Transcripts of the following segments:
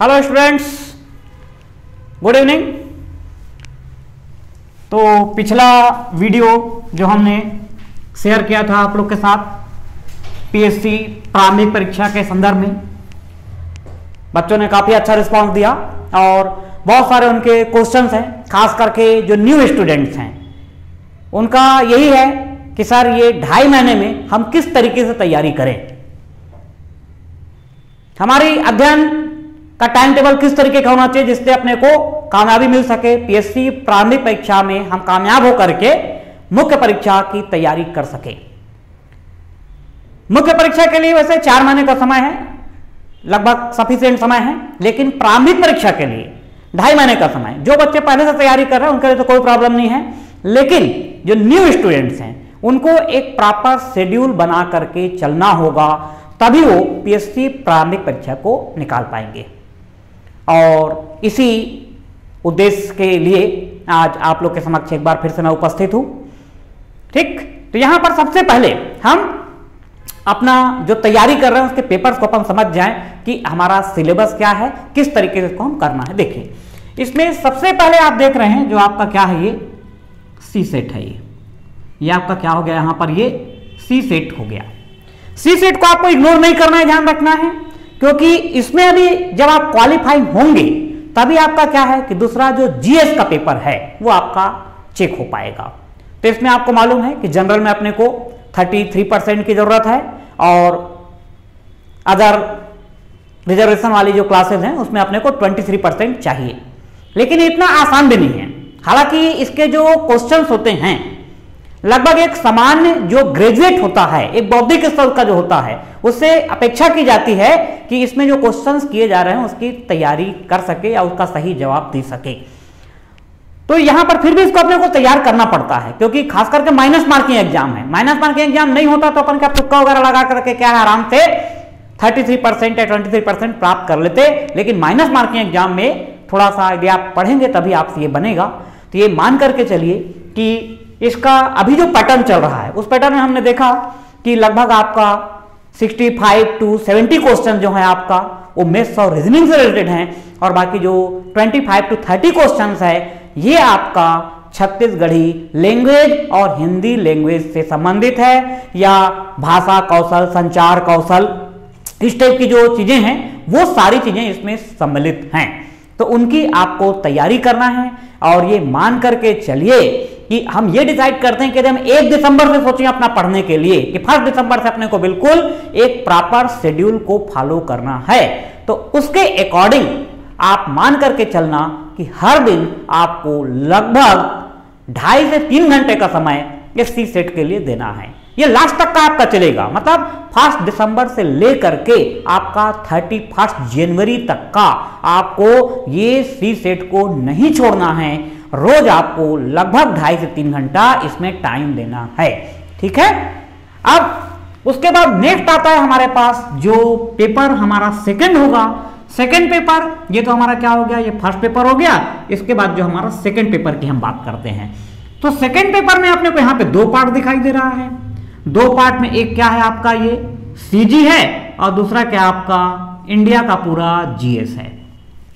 Hello students, good evening. तो पिछला video जो हमने शेयर किया था आप लोग के साथ पीएससी प्रारंभिक परीक्षा के संदर्भ में, बच्चों ने काफी अच्छा रिस्पांस दिया और बहुत सारे उनके क्वेश्चंस हैं, खास करके जो न्यू स्टूडेंट्स हैं उनका यही है कि सर ये 2.5 महीने में हम किस तरीके से तैयारी करें, हमारी अध्ययन का टाइम टेबल किस तरीके का होना चाहिए जिससे अपने को कामयाबी मिल सके, पीएससी प्रारंभिक परीक्षा में हम कामयाब होकर के मुख्य परीक्षा की तैयारी कर सके। मुख्य परीक्षा के लिए वैसे 4 महीने का समय है, लगभग सफिशिएंट समय है, लेकिन प्रारंभिक परीक्षा के लिए 2.5 महीने का समय। जो बच्चे पहले से तैयारी कर रहे हैं उनके लिए तो कोई प्रॉब्लम नहीं है, लेकिन जो न्यू स्टूडेंट्स हैं उनको एक प्रॉपर शेड्यूल बना करके चलना होगा, तभी वो पीएससी प्रारंभिक परीक्षा को निकाल पाएंगे। और इसी उद्देश्य के लिए आज आप लोग के समक्ष एक बार फिर से मैं उपस्थित हूं। ठीक, तो यहां पर सबसे पहले हम अपना जो तैयारी कर रहे हैं उसके पेपर्स को अपन समझ जाएं कि हमारा सिलेबस क्या है, किस तरीके से इसको हम करना है। देखिए, इसमें सबसे पहले आप देख रहे हैं जो आपका क्या है, ये सी सेट है। ये आपका क्या हो गया, यहां पर ये सी सेट हो गया। सी सेट को आपको इग्नोर नहीं करना है, ध्यान रखना है, क्योंकि इसमें अभी जब आप क्वालिफाई होंगे तभी आपका क्या है कि दूसरा जो जीएस का पेपर है वो आपका चेक हो पाएगा। तो इसमें आपको मालूम है कि जनरल में अपने को 33% की जरूरत है और अदर रिजर्वेशन वाली जो क्लासेस हैं उसमें अपने को 23% चाहिए, लेकिन इतना आसान भी नहीं है। हालांकि इसके जो क्वेश्चंस होते हैं लगभग एक सामान्य जो ग्रेजुएट होता है, एक बौद्धिक स्तर का जो होता है, उससे अपेक्षा की जाती है कि इसमें जो क्वेश्चंस किए जा रहे हैं उसकी तैयारी कर सके या उसका सही जवाब दे सके। तो यहां पर फिर भी इसको अपने को तैयार करना पड़ता है, क्योंकि खास करके माइनस मार्किंग एग्जाम है। माइनस मार्किंग एग्जाम नहीं होता तो अपन क्या तुक्का वगैरह लगा करके क्या है आराम से 33% या 23% प्राप्त कर लेते, लेकिन माइनस मार्किंग एग्जाम में थोड़ा सा यदि आप पढ़ेंगे तभी आपसे ये बनेगा। तो ये मान करके चलिए कि इसका अभी जो पैटर्न चल रहा है उस पैटर्न में हमने देखा कि लगभग आपका 65 to 70 क्वेश्चन जो है आपका वो मैथ्स और रीजनिंग से रिलेटेड हैं, और बाकी जो 25 to 30 क्वेश्चन है ये आपका छत्तीसगढ़ी लैंग्वेज और हिंदी लैंग्वेज से संबंधित है, या भाषा कौशल, संचार कौशल, इस टाइप की जो चीजें हैं वो सारी चीजें इसमें सम्मिलित हैं। तो उनकी आपको तैयारी करना है, और ये मान करके चलिए कि हम ये डिसाइड करते हैं कि हम 1 दिसंबर से सोचें अपना पढ़ने के लिए कि 1 दिसंबर से अपने को बिल्कुल एक प्रॉपर शेड्यूल को फॉलो करना है। तो उसके अकॉर्डिंग आप मान करके चलना कि हर दिन आपको लगभग 2.5 से 3 घंटे का समय इस सी सेट के लिए देना है। ये लास्ट तक का आपका चलेगा, मतलब 1 दिसंबर से लेकर के आपका 31 जनवरी तक का आपको ये सी सेट को नहीं छोड़ना है। रोज आपको लगभग 2.5 से 3 घंटा इसमें टाइम देना है। ठीक है, अब उसके बाद नेक्स्ट आता है हमारे पास जो पेपर हमारा सेकंड होगा। सेकंड पेपर, ये तो हमारा क्या हो गया, ये फर्स्ट पेपर हो गया। इसके बाद जो हमारा सेकंड पेपर की हम बात करते हैं, तो सेकंड पेपर में अपने को यहां पे 2 पार्ट दिखाई दे रहा है। 2 पार्ट में एक क्या है आपका ये सीजी है, और दूसरा क्या आपका इंडिया का पूरा जीएस है।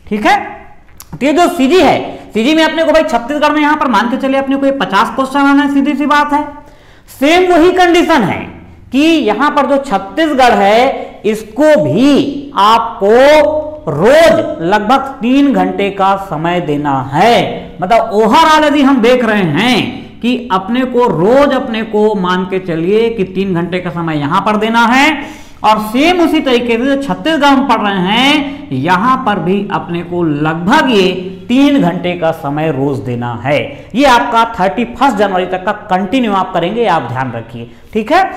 ठीक है, तो ये जो सीजी है, सीजी में अपने को भाई छत्तीसगढ़ में यहां पर मान के चलिए अपने को ये 50 क्वेश्चन आना है, सीधी सी बात है। सेम वही कंडीशन है कि यहां पर जो छत्तीसगढ़ है इसको भी आपको रोज लगभग 3 घंटे का समय देना है। मतलब ओवरऑल यदि हम देख रहे हैं कि अपने को रोज अपने को मान के चलिए कि 3 घंटे का समय यहां पर देना है, और सेम उसी तरीके से छत्तीसगढ़ में पढ़ रहे हैं यहां पर भी अपने को लगभग ये 3 घंटे का समय रोज देना है। ये आपका 31 जनवरी तक का कंटिन्यू आप करेंगे, आप ध्यान रखिए। ठीक है,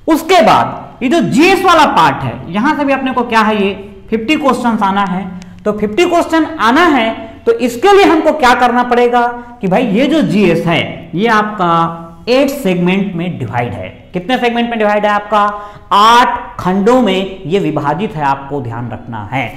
उसके बाद ये जो जीएस वाला पार्ट है यहां से भी अपने को क्या है, ये 50 क्वेश्चन आना है। तो 50 क्वेश्चन आना है तो इसके लिए हमको क्या करना पड़ेगा कि भाई ये जो जीएस है ये आपका 8 सेगमेंट में डिवाइड है। कितने सेगमेंट में डिवाइड है आपका, 8 खंडों में ये विभाजित है, आपको ध्यान रखना है।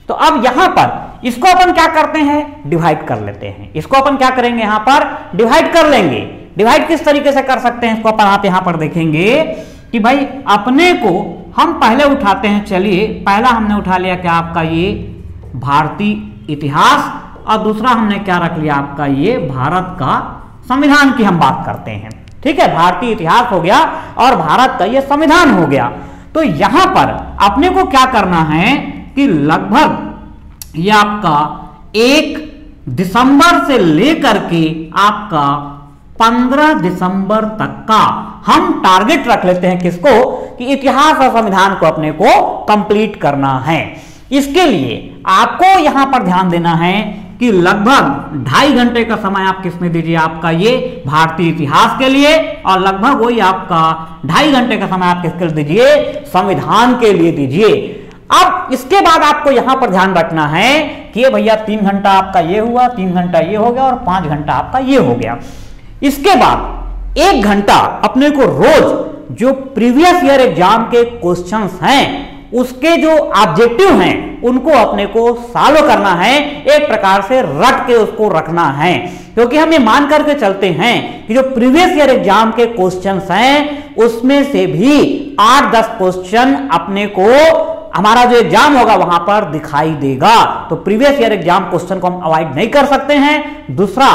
तो अब यहां पर इसको अपन क्या करते हैं, डिवाइड कर लेते हैं। इसको अपन क्या करेंगे, यहां पर डिवाइड कर लेंगे। डिवाइड किस तरीके से कर सकते हैं इसको अपन आप यहां पर देखेंगे कि भाई अपने को हम पहले उठाते हैं, चलिए पहला हमने उठा लिया क्या आपका ये भारतीय इतिहास, और दूसरा हमने क्या रख लिया आपका ये भारत का संविधान की हम बात करते हैं। ठीक है, भारतीय इतिहास हो गया और भारत का ये संविधान हो गया। तो यहां पर अपने को क्या करना है कि लगभग ये आपका 1 दिसंबर से लेकर के आपका 15 दिसंबर तक का हम टारगेट रख लेते हैं किसको, कि इतिहास और संविधान को अपने को कंप्लीट करना है। इसके लिए आपको यहां पर ध्यान देना है कि लगभग 2.5 घंटे का समय आप किसमें दीजिए, आपका ये भारतीय इतिहास के लिए, और लगभग वही आपका 2.5 घंटे का समय आप किसके लिए दीजिए, संविधान के लिए दीजिए। अब इसके बाद आपको यहां पर ध्यान रखना है कि ये भैया 3 घंटा आपका ये हुआ, 3 घंटा ये हो गया और 5 घंटा आपका ये हो गया। इसके बाद 1 घंटा अपने को रोज जो प्रीवियस ईयर एग्जाम के क्वेश्चंस हैं उसके जो ऑब्जेक्टिव हैं उनको अपने को सॉल्व करना है, एक प्रकार से रट के उसको रखना है, क्योंकि हम ये मान करके चलते हैं कि जो प्रीवियस ईयर एग्जाम के क्वेश्चंस हैं उसमें से भी 8-10 क्वेश्चन अपने को हमारा जो एग्जाम होगा वहां पर दिखाई देगा। तो प्रीवियस ईयर एग्जाम क्वेश्चन को हम अवॉइड नहीं कर सकते हैं। दूसरा,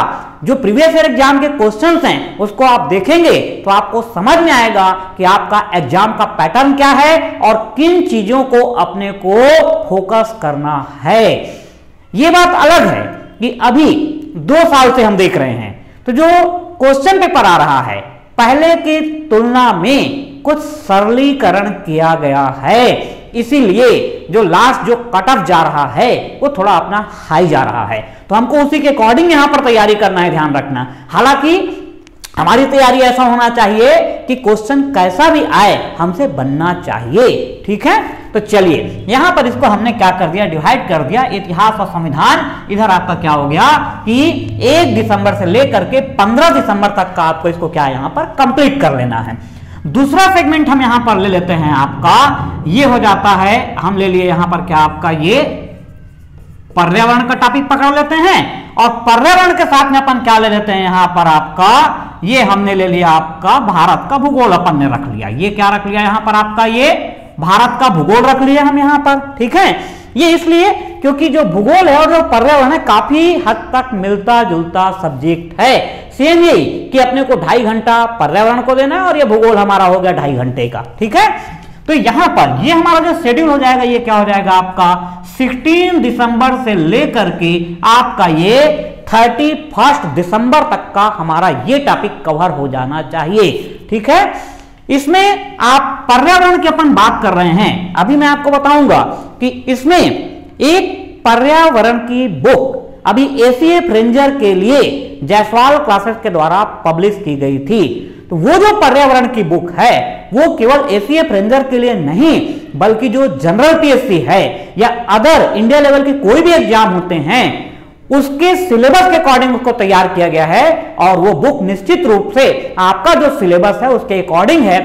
जो प्रीवियस ईयर एग्जाम के क्वेश्चंस हैं उसको आप देखेंगे तो आपको समझ में आएगा कि आपका एग्जाम का पैटर्न क्या है और किन चीजों को अपने को फोकस करना है। यह बात अलग है कि अभी 2 साल से हम देख रहे हैं तो जो क्वेश्चन पेपर आ रहा है पहले की तुलना में कुछ सरलीकरण किया गया है, इसीलिए जो लास्ट जो कट ऑफ जा रहा है वो थोड़ा अपना हाई जा रहा है। तो हमको उसी के अकॉर्डिंग यहां पर तैयारी करना है, ध्यान रखना। हालांकि हमारी तैयारी ऐसा होना चाहिए कि क्वेश्चन कैसा भी आए हमसे बनना चाहिए। ठीक है, तो चलिए यहां पर इसको हमने क्या कर दिया, डिवाइड कर दिया, इतिहास और संविधान। इधर आपका क्या हो गया कि 1 दिसंबर से लेकर के 15 दिसंबर तक का आपको इसको क्या यहां पर कंप्लीट कर लेना है। दूसरा सेगमेंट हम यहां पर ले लेते हैं, आपका ये हो जाता है, हम ले लिए यहां पर क्या आपका ये पर्यावरण का टॉपिक पकड़ लेते हैं, और पर्यावरण के साथ में अपन क्या ले लेते हैं यहां पर आपका ये हमने ले लिया आपका भारत का भूगोल अपन ने रख लिया। ये क्या रख लिया यहां पर आपका ये भारत का भूगोल रख लिया हम यहां पर। ठीक है, ये इसलिए क्योंकि जो भूगोल है और जो पर्यावरण है काफी हद तक मिलता जुलता सब्जेक्ट है। सेम यही कि अपने को 2.5 घंटा पर्यावरण को देना है और ये भूगोल हमारा हो गया 2.5 घंटे का। ठीक है, तो यहां पर ये हमारा जो शेड्यूल हो जाएगा ये क्या हो जाएगा आपका 16 दिसंबर से लेकर के आपका ये 31 दिसंबर तक का हमारा ये टॉपिक कवर हो जाना चाहिए। ठीक है, इसमें आप पर्यावरण की अपन बात कर रहे हैं। अभी मैं आपको बताऊंगा कि इसमें एक पर्यावरण की बुक अभी एसीएफ रेंजर के लिए जायसवाल क्लासेस के द्वारा पब्लिश की गई थी। तो वो जो पर्यावरण की बुक है वो केवल एसीएफ रेंजर के लिए नहीं बल्कि जो जनरल पीएससी है या अदर इंडिया लेवल के कोई भी एग्जाम होते हैं उसके सिलेबस के अकॉर्डिंग उसको तैयार किया गया है। और वो बुक निश्चित रूप से आपका जो सिलेबस है उसके अकॉर्डिंग है।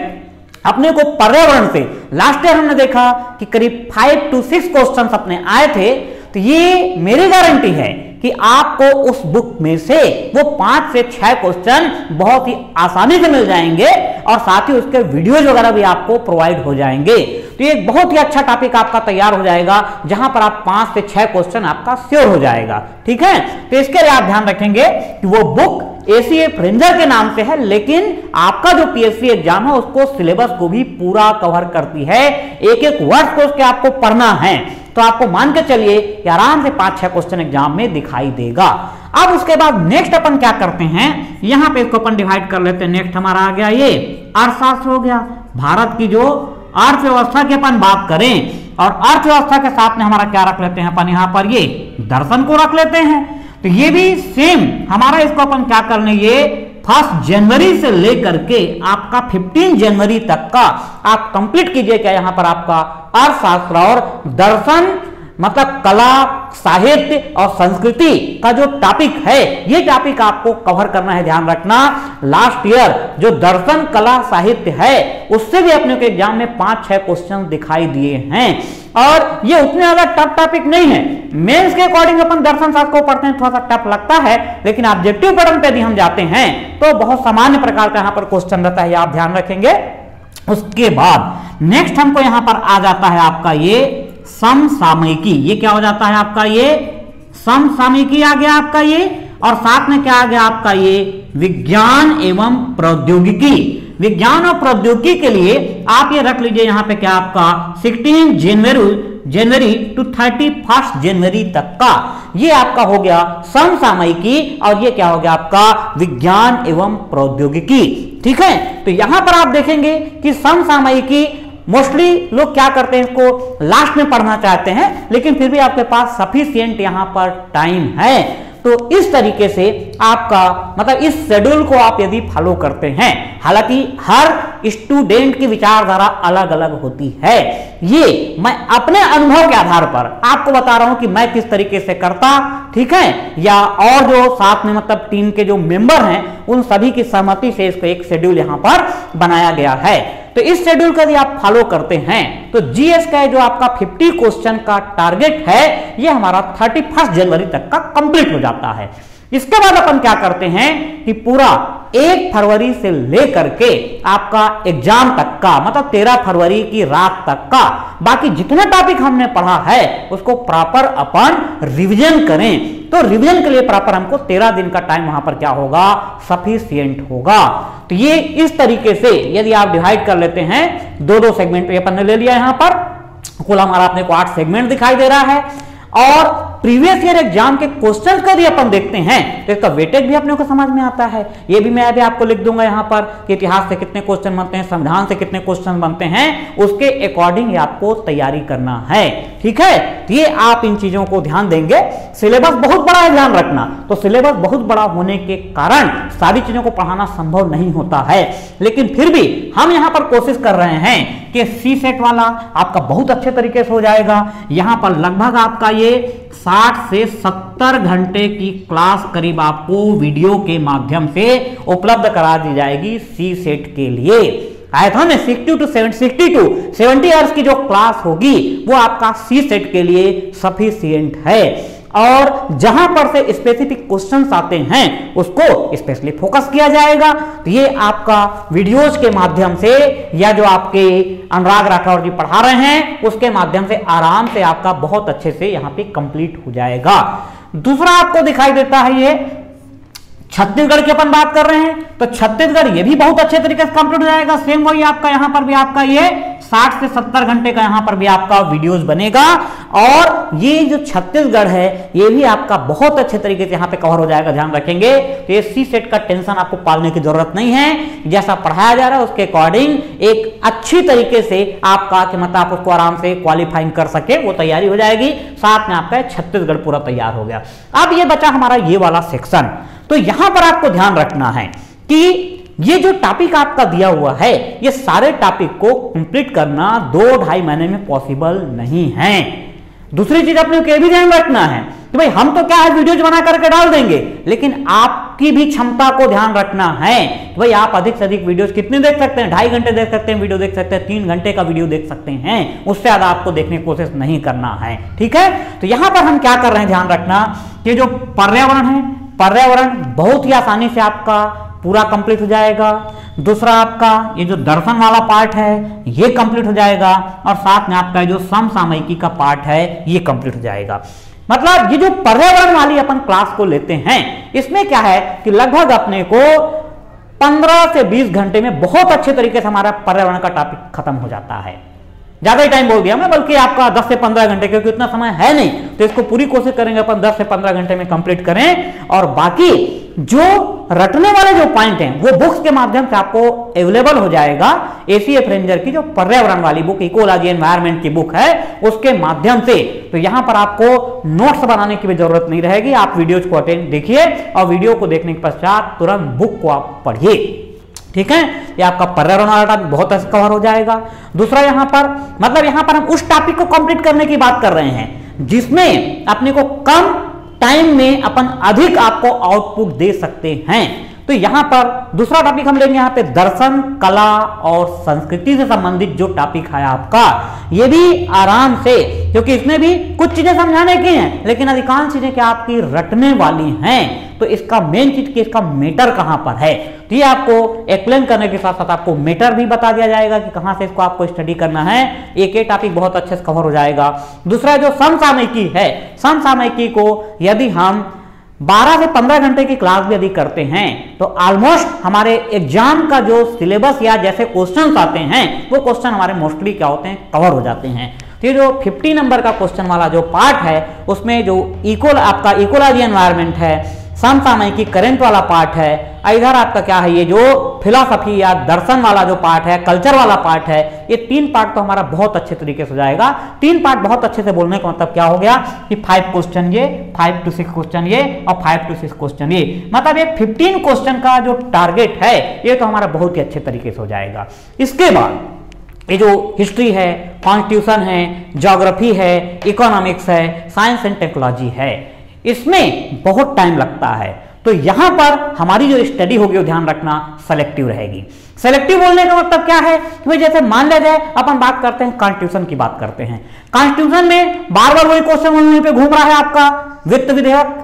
अपने को पर्यावरण से लास्ट ईयर हमने देखा कि करीब 5 to 6 क्वेश्चंस अपने आए थे। तो ये मेरी गारंटी है कि आपको उस बुक में से वो 5 से 6 क्वेश्चन बहुत ही आसानी से मिल जाएंगे और साथ ही उसके वीडियोज वगैरह भी आपको प्रोवाइड हो जाएंगे। तो ये एक बहुत ही अच्छा टॉपिक आपका तैयार हो जाएगा जहां पर आप 5 से 6 क्वेश्चन आपका श्योर हो जाएगा। ठीक है, तो इसके लिए आप ध्यान रखेंगे कि वो बुक एसीएफ रेंजर के नाम से है लेकिन आपका जो पीएससी एग्जाम है उसको सिलेबस को भी पूरा कवर करती है। एक एक वर्ड को उसके आपको पढ़ना है तो आपको मान के चलिए कि आराम से 5-6 क्वेश्चन एग्जाम में दिखाई देगा। अब उसके बाद नेक्स्ट अपन क्या करते हैं, यहां पे इसको अपन डिवाइड कर लेते हैं। नेक्स्ट हमारा आ गया ये अर्थशास्त्र हो गया। भारत की जो अर्थव्यवस्था की अपन बात करें और अर्थव्यवस्था के साथ में हमारा क्या रख लेते हैं अपन यहां पर ये दर्शन को रख लेते हैं। तो ये भी सेम हमारा इसको अपन क्या करने ये 1 जनवरी से लेकर के आपका 15 जनवरी तक का आप कंप्लीट कीजिए क्या यहां पर आपका अर्थशास्त्र और दर्शन मतलब कला साहित्य और संस्कृति का जो टॉपिक है ये टॉपिक आपको कवर करना है। ध्यान रखना लास्ट ईयर जो दर्शन कला साहित्य है उससे भी अपने को एग्जाम में 5-6 क्वेश्चन दिखाई दिए हैं और ये उतने ज्यादा टफ टॉपिक नहीं है। मेंस के अकॉर्डिंग अपन दर्शन शास्त्र को पढ़ते हैं थोड़ा सा टफ लगता है लेकिन ऑब्जेक्टिव पैटर्न पे यदि हम जाते हैं तो बहुत सामान्य प्रकार का यहां पर क्वेश्चन रहता है, आप ध्यान रखेंगे। उसके बाद नेक्स्ट हमको यहां पर आ जाता है आपका ये समसामयिकी, ये क्या हो जाता है आपका, ये समसामयिकी आ गया आपका ये, और साथ में क्या आ गया आपका ये विज्ञान एवं प्रौद्योगिकी। विज्ञान और प्रौद्योगिकी के लिए आप ये रख लीजिए यहां पे क्या आपका 16 जनवरी टू 31 जनवरी तक का ये आपका हो गया समसामयिकी, और ये क्या हो गया आपका विज्ञान एवं प्रौद्योगिकी। ठीक है, तो यहां पर आप देखेंगे कि समसामयिकी मोस्टली लोग क्या करते हैं, इसको लास्ट में पढ़ना चाहते हैं, लेकिन फिर भी आपके पास सफिशिएंट यहां पर टाइम है। तो इस तरीके से आपका मतलब इस शेड्यूल को आप यदि फॉलो करते हैं, हालांकि हर स्टूडेंट की विचारधारा अलग अलग होती है, ये मैं अपने अनुभव के आधार पर आपको बता रहा हूं कि मैं किस तरीके से करता, ठीक है, या और जो साथ में मतलब टीम के जो मेंबर हैं उन सभी की सहमति से इसको एक शेड्यूल यहां पर बनाया गया है। तो इस शेड्यूल को यदि आप फॉलो करते हैं तो जीएस का जो आपका 50 क्वेश्चन का टारगेट है ये हमारा 31 जनवरी तक का कंप्लीट हो जाता है। इसके बाद अपन क्या करते हैं कि पूरा 1 फरवरी से लेकर के आपका एग्जाम तक का मतलब 13 फरवरी की रात तक का बाकी जितना टॉपिक हमने पढ़ा है उसको प्रॉपर अपन रिवीजन करें। तो रिवीजन के लिए प्रॉपर हमको 13 दिन का टाइम वहां पर क्या होगा, सफिशिएंट होगा। तो ये इस तरीके से यदि आप डिवाइड कर लेते हैं, 2-2 सेगमेंट अपन ने ले लिया, यहां पर कुल हमारा अपने को 8 सेगमेंट दिखाई दे रहा है। और प्रीवियस ईयर एग्जाम के क्वेश्चन का यदि अपन देखते हैं तो इसका वेटेज भी अपने को समझ में आता है। ये भी मैं अभी आपको लिख दूंगा यहां पर कि इतिहास से कितने क्वेश्चन बनते हैं, संविधान से कितने क्वेश्चन बनते हैं, उसके अकॉर्डिंग आपको तैयारी करना है। ठीक है, तो ये आप इन चीजों को ध्यान देंगे। सिलेबस बहुत बड़ा है, ध्यान रखना। तो सिलेबस बहुत बड़ा होने के कारण सारी चीजों को पढ़ाना संभव नहीं होता है, लेकिन फिर भी हम यहां पर कोशिश कर रहे हैं कि सी सेट वाला आपका बहुत अच्छे तरीके से हो जाएगा। यहां पर लगभग आपका ये 60 से 70 घंटे की क्लास करीब आपको वीडियो के माध्यम से उपलब्ध करा दी जाएगी सी सेट के लिए। आया था ना 60 to 70 आवर्स की जो क्लास होगी वो आपका सी सेट के लिए सफिशिएंट है। और जहां पर से स्पेसिफिक क्वेश्चंस आते हैं उसको स्पेशली फोकस किया जाएगा। तो ये आपका वीडियोज के माध्यम से या जो आपके अनुराग राठौर जी पढ़ा रहे हैं उसके माध्यम से आराम से आपका बहुत अच्छे से यहां पे कंप्लीट हो जाएगा। दूसरा आपको दिखाई देता है ये छत्तीसगढ़ की अपन बात कर रहे हैं, तो छत्तीसगढ़ ये भी बहुत अच्छे तरीके से कंप्लीट हो जाएगा। सेम वही आपका यहां पर भी आपका ये 60 से 70 घंटे का यहां पर भी आपका वीडियोस बनेगा। और ये जो छत्तीसगढ़ है ये भी आपका बहुत अच्छे तरीके से यहां पे कवर हो जाएगा, ध्यान रखेंगे। तो ये सी सेट का टेंशन आपको पालने की जरूरत नहीं है, जैसा पढ़ाया जा रहा है उसके अकॉर्डिंग एक अच्छी तरीके से आपका कि मतलब आप उसको आराम से क्वालिफाइंग कर सके, वो तैयारी हो जाएगी। साथ में आपका छत्तीसगढ़ पूरा तैयार हो गया। अब ये बचा हमारा ये वाला सेक्शन। तो यहां पर आपको ध्यान रखना है कि ये जो टॉपिक आपका दिया हुआ है ये सारे टॉपिक को कंप्लीट करना 2-2.5 महीने में पॉसिबल नहीं है। दूसरी चीज अपने को भी ध्यान रखना है कि भाई हम तो क्या है वीडियोज बना करके डाल देंगे, लेकिन आपकी भी क्षमता को ध्यान रखना है कि भाई आप अधिक से अधिक वीडियोज कितने देख सकते हैं, 2.5 घंटे देख सकते हैं वीडियो, देख सकते हैं 3 घंटे का वीडियो देख सकते हैं, उससे ज्यादा आपको देखने की कोशिश नहीं करना है। ठीक है, तो यहां पर हम क्या कर रहे हैं, ध्यान रखना कि जो पर्यावरण है, पर्यावरण बहुत ही आसानी से आपका पूरा कंप्लीट हो जाएगा। दूसरा आपका ये जो दर्शन वाला पार्ट है ये कंप्लीट हो जाएगा, और साथ में आपका जो समसामयिकी का पार्ट है ये कंप्लीट हो जाएगा। मतलब ये जो पर्यावरण वाली अपन क्लास को लेते हैं इसमें क्या है कि लगभग अपने को 15 से 20 घंटे में बहुत अच्छे तरीके से हमारा पर्यावरण का टॉपिक खत्म हो जाता है। ज्यादा ही टाइम बोल दिया मैं, बल्कि आपका 10 से 15 घंटे, क्योंकि उतना समय है नहीं, तो इसको पूरी कोशिश करेंगे अपन 10 से 15 घंटे में कंप्लीट करें। और बाकी जो रटने वाले जो पॉइंट हैं वो बुक्स के माध्यम से आपको अवेलेबल हो जाएगा। एसीएफ रेंजर की जो पर्यावरण वाली बुक, इकोलॉजी एनवायरमेंट की बुक है, उसके माध्यम से। तो यहां पर आपको नोट्स बनाने की भी जरूरत नहीं रहेगी, आप वीडियोज को अटेंड देखिए और वीडियो को देखने के पश्चात तुरंत बुक को आप पढ़िए। ठीक है, ये आपका पर्यावरण वाला टॉपिक बहुत अच्छे कवर हो जाएगा। दूसरा यहां पर मतलब यहां पर हम उस टॉपिक को कंप्लीट करने की बात कर रहे हैं जिसमें अपने को कम टाइम में अपन अधिक आपको आउटपुट दे सकते हैं। तो यहां पर दूसरा टॉपिक हम लेंगे यहां पे दर्शन, कला और संस्कृति से संबंधित जो टॉपिक है आपका, ये भी आराम से, क्योंकि इसमें भी कुछ चीजें समझाने की हैं लेकिन अधिकांश चीजें क्या आपकी रटने वाली हैं। तो इसका मेन चीज कि इसका मेटर कहां पर है, तो ये आपको एक्सप्लेन करने के साथ साथ आपको मेटर भी बता दिया जाएगा कि कहां से इसको आपको स्टडी करना है। एक टॉपिक बहुत अच्छे से कवर हो जाएगा। दूसरा जो समसामयिकी है, समसामयिकी को यदि हम 12 से 15 घंटे की क्लास भी यदि करते हैं तो ऑलमोस्ट हमारे एग्जाम का जो सिलेबस या जैसे क्वेश्चन आते हैं वो क्वेश्चन हमारे मोस्टली क्या होते हैं, कवर हो जाते हैं। तो ये जो 50 नंबर का क्वेश्चन वाला जो पार्ट है उसमें जो आपका इकोलॉजी एनवायरनमेंट है, समसामयिकी करंट वाला पार्ट है, इधर आपका क्या है ये जो फिलॉसफी या दर्शन वाला जो पार्ट है, कल्चर वाला पार्ट है, ये 3 पार्ट तो हमारा बहुत अच्छे तरीके से हो जाएगा। 3 पार्ट बहुत अच्छे से बोलने का मतलब क्या हो गया कि 5 क्वेश्चन ये, 5 to 6 क्वेश्चन ये और 5 to 6 क्वेश्चन ये, मतलब ये 15 क्वेश्चन का जो टारगेट है ये तो हमारा बहुत ही अच्छे तरीके से हो जाएगा। इसके बाद ये जो हिस्ट्री है, कॉन्स्टिट्यूशन है, ज्योग्राफी है, इकोनॉमिक्स है, साइंस एंड टेक्नोलॉजी है, इसमें बहुत टाइम लगता है। तो यहां पर हमारी जो स्टडी होगी वो ध्यान रखना सेलेक्टिव रहेगी। सेलेक्टिव बोलने का मतलब क्या है कि भाई जैसे मान लिया जाए अपन बात करते हैं कॉन्स्टिट्यूशन की बात करते हैं, कॉन्स्टिट्यूशन में बार बार वही क्वेश्चन वहीं पे घूम रहा है आपका वित्त विधेयक,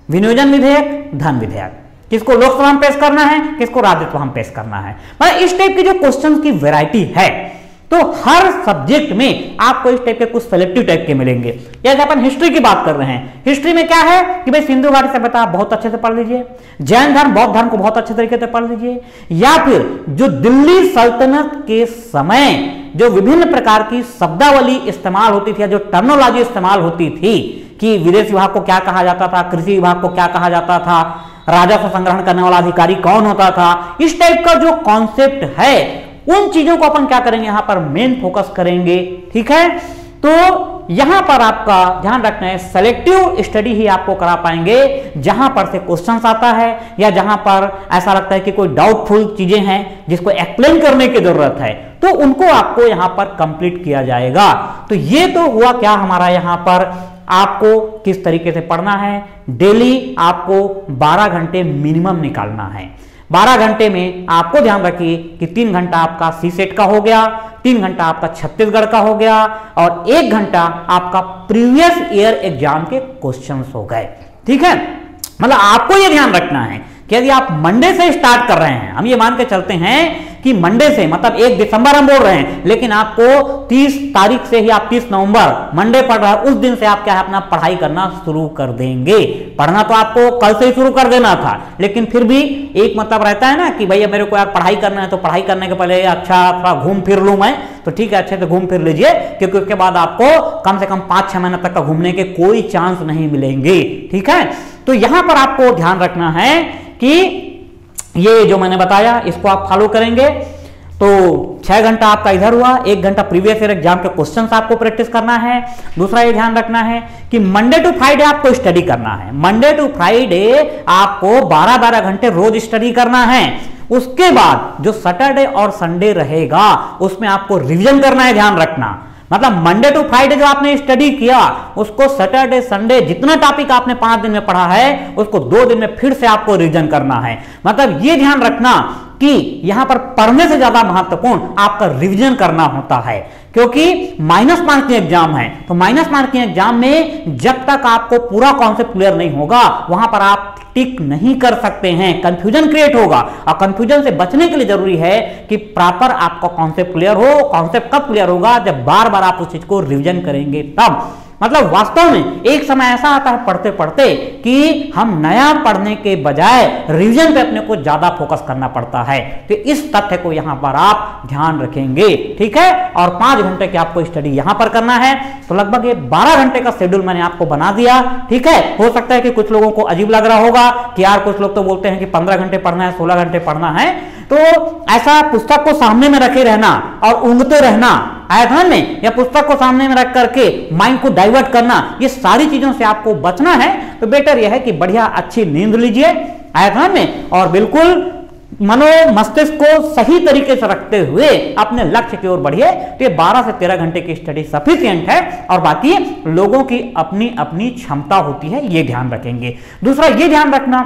विनियोजन विधेयक, धन विधेयक, किसको लोकसभा में पेश करना है, किसको राज्यसभा में पेश करना है। मतलब इस टाइप की जो क्वेश्चन की वैरायटी है तो हर सब्जेक्ट में आपको इस टाइप के कुछ सेलेक्टिव टाइप के मिलेंगे। जैसे अपन हिस्ट्री की बात कर रहे हैं, हिस्ट्री में क्या है कि भाई सिंधु घाटी सभ्यता बहुत अच्छे से पढ़ लीजिए, जैन धर्म बौद्ध धर्म को बहुत अच्छे तरीके से पढ़ लीजिए, या फिर जो दिल्ली सल्तनत के समय जो विभिन्न प्रकार की शब्दावली इस्तेमाल होती थी या जो टर्मिनोलॉजी इस्तेमाल होती थी कि विदेश विभाग को क्या कहा जाता था, कृषि विभाग को क्या कहा जाता था, राजस्व संग्रहण करने वाला अधिकारी कौन होता था, इस टाइप का जो कॉन्सेप्ट है उन चीजों को अपन क्या करेंगे यहां पर मेन फोकस करेंगे। ठीक है, तो यहां पर आपका ध्यान रखना है सेलेक्टिव स्टडी ही आपको करा पाएंगे जहां पर से क्वेश्चंस आता है या जहां पर ऐसा लगता है कि कोई डाउटफुल चीजें हैं जिसको एक्सप्लेन करने की जरूरत है तो उनको आपको यहां पर कंप्लीट किया जाएगा। तो ये तो हुआ क्या हमारा यहां पर आपको किस तरीके से पढ़ना है। डेली आपको 12 घंटे मिनिमम निकालना है। 12 घंटे में आपको ध्यान रखिए कि 3 घंटा आपका सीसेट का हो गया, 3 घंटा आपका छत्तीसगढ़ का हो गया और 1 घंटा आपका प्रीवियस ईयर एग्जाम के क्वेश्चंस हो गए। ठीक है, मतलब आपको यह ध्यान रखना है कि यदि आप मंडे से स्टार्ट कर रहे हैं, हम ये मान के चलते हैं कि मंडे से मतलब 1 दिसंबर हम बोल रहे हैं, लेकिन आपको 30 तारीख से ही आप 30 नवंबर मंडे पढ़ रहा है उस दिन से आप क्या है अपना पढ़ाई करना शुरू कर देंगे। पढ़ना तो आपको कल से ही शुरू कर देना था, लेकिन फिर भी एक मतलब रहता है ना कि भैया मेरे को यार पढ़ाई करना है तो पढ़ाई करने के पहले अच्छा थोड़ा घूम फिर लूं मैं, तो ठीक है अच्छे से घूम फिर लीजिए, क्योंकि उसके बाद आपको कम से कम 5-6 महीने तक का घूमने के कोई चांस नहीं मिलेंगे। ठीक है, तो यहां पर आपको ध्यान रखना है कि ये जो मैंने बताया इसको आप फॉलो करेंगे तो 6 घंटा आपका इधर हुआ, 1 घंटा प्रीवियस ईयर एग्जाम के क्वेश्चंस आपको प्रैक्टिस करना है। दूसरा ये ध्यान रखना है कि मंडे टू फ्राइडे आपको स्टडी करना है। मंडे टू फ्राइडे आपको 12-12 घंटे रोज स्टडी करना है। उसके बाद जो सैटरडे और संडे रहेगा उसमें आपको रिवीजन करना है, ध्यान रखना। मतलब मंडे टू फ्राइडे जो आपने स्टडी किया उसको सैटरडे संडे जितना टॉपिक आपने 5 दिन में पढ़ा है उसको 2 दिन में फिर से आपको रिवीजन करना है। मतलब ये ध्यान रखना कि यहां पर पढ़ने से ज्यादा महत्वपूर्ण आपका रिवीजन करना होता है, क्योंकि माइनस मार्किंग एग्जाम है। तो माइनस मार्किंग एग्जाम में जब तक आपको पूरा कॉन्सेप्ट क्लियर नहीं होगा वहां पर आप टिक नहीं कर सकते हैं, कंफ्यूजन क्रिएट होगा। और कंफ्यूजन से बचने के लिए जरूरी है कि प्रॉपर आपका कॉन्सेप्ट क्लियर हो। कॉन्सेप्ट कब क्लियर होगा? जब बार बार आप उस चीज को रिवीजन करेंगे तब। मतलब वास्तव में एक समय ऐसा आता है पढ़ते पढ़ते कि हम नया पढ़ने के बजाय रिवीजन पे अपने को ज्यादा फोकस करना पड़ता है। तो इस तथ्य को यहां पर आप ध्यान रखेंगे। ठीक है, और 5 घंटे की आपको स्टडी यहां पर करना है। तो लगभग ये 12 घंटे का शेड्यूल मैंने आपको बना दिया। ठीक है, हो सकता है कि कुछ लोगों को अजीब लग रहा होगा कि यार कुछ लोग तो बोलते हैं कि 15 घंटे पढ़ना है, 16 घंटे पढ़ना है। तो ऐसा पुस्तक को सामने में रखे रहना और ऊँघते रहना आया ध्यान में, या पुस्तक को सामने में रख करके माइंड को डाइवर्ट करना, ये सारी चीजों से आपको बचना है। तो बेटर यह है कि बढ़िया अच्छी नींद लीजिए आया ध्यान में, और बिल्कुल मनो मस्तिष्क को सही तरीके से रखते हुए अपने लक्ष्य की ओर बढ़िए। तो ये 12 से 13 घंटे की स्टडी सफिशिएंट है, और बाकी लोगों की अपनी अपनी क्षमता होती है, ये ध्यान रखेंगे। दूसरा ये ध्यान रखना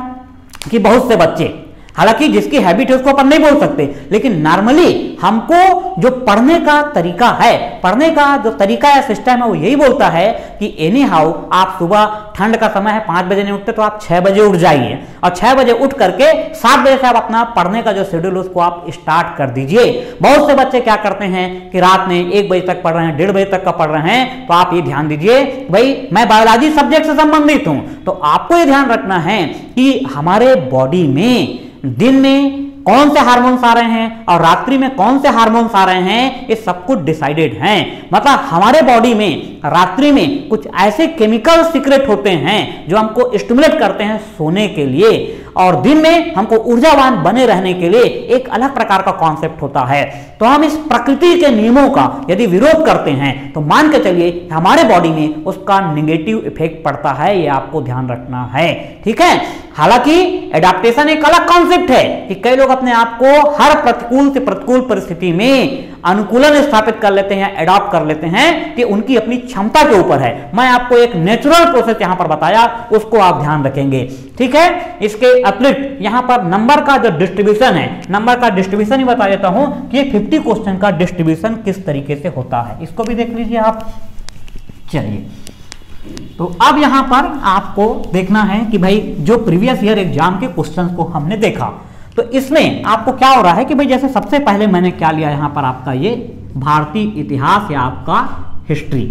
कि बहुत से बच्चे हालांकि जिसकी हैबिट है उसको अपन नहीं बोल सकते, लेकिन नॉर्मली हमको जो पढ़ने का तरीका है, पढ़ने का जो तरीका या सिस्टम है वो यही बोलता है कि एनी हाउ आप सुबह, ठंड का समय है, 5 बजे नहीं उठते तो आप 6 बजे उठ जाइए और 6 बजे उठ करके 7 बजे से आप अपना पढ़ने का जो शेड्यूल उसको आप स्टार्ट कर दीजिए। बहुत से बच्चे क्या करते हैं कि रात में 1 बजे तक पढ़ रहे हैं, 1:30 बजे तक का पढ़ रहे हैं। तो आप ये ध्यान दीजिए, भाई मैं बायोलॉजी सब्जेक्ट से संबंधित हूं, तो आपको ये ध्यान रखना है कि हमारे बॉडी में दिन में कौन से हार्मोन्स आ रहे हैं और रात्रि में कौन से हार्मोन्स आ रहे हैं, ये सब कुछ डिसाइडेड हैं। मतलब हमारे बॉडी में रात्रि में कुछ ऐसे केमिकल सीक्रेट होते हैं जो हमको स्टिमुलेट करते हैं सोने के लिए, और दिन में हमको ऊर्जावान बने रहने के लिए एक अलग प्रकार का कॉन्सेप्ट होता है। तो हम इस प्रकृति के नियमों का यदि विरोध करते हैं तो मान के चलिए हमारे बॉडी में उसका नेगेटिव इफेक्ट पड़ता है, ये आपको ध्यान रखना है, ठीक है। हालांकि एडाप्टेशन एक अलग कॉन्सेप्ट है कि कई लोग अपने आप को हर प्रतिकूल से प्रतिकूल परिस्थिति में अनुकूलन स्थापित कर लेते हैं, एडॉप्ट कर लेते हैं, कि उनकी अपनी क्षमता के ऊपर है। मैं आपको एक नेचुरल प्रोसेस यहां पर बताया, उसको आप ध्यान रखेंगे, ठीक है। इसके अतिरिक्त यहां पर नंबर का जो डिस्ट्रीब्यूशन है, नंबर का डिस्ट्रीब्यूशन ही बता देता हूं कि 50 क्वेश्चन का डिस्ट्रीब्यूशन किस तरीके से होता है, इसको भी देख लीजिए आप। चलिए, तो अब यहां पर आपको देखना है कि भाई जो प्रीवियस ईयर एग्जाम के क्वेश्चंस को हमने देखा, तो इसमें आपको क्या हो रहा है कि भाई जैसे सबसे पहले मैंने क्या लिया यहां पर आपका ये भारतीय इतिहास या आपका हिस्ट्री।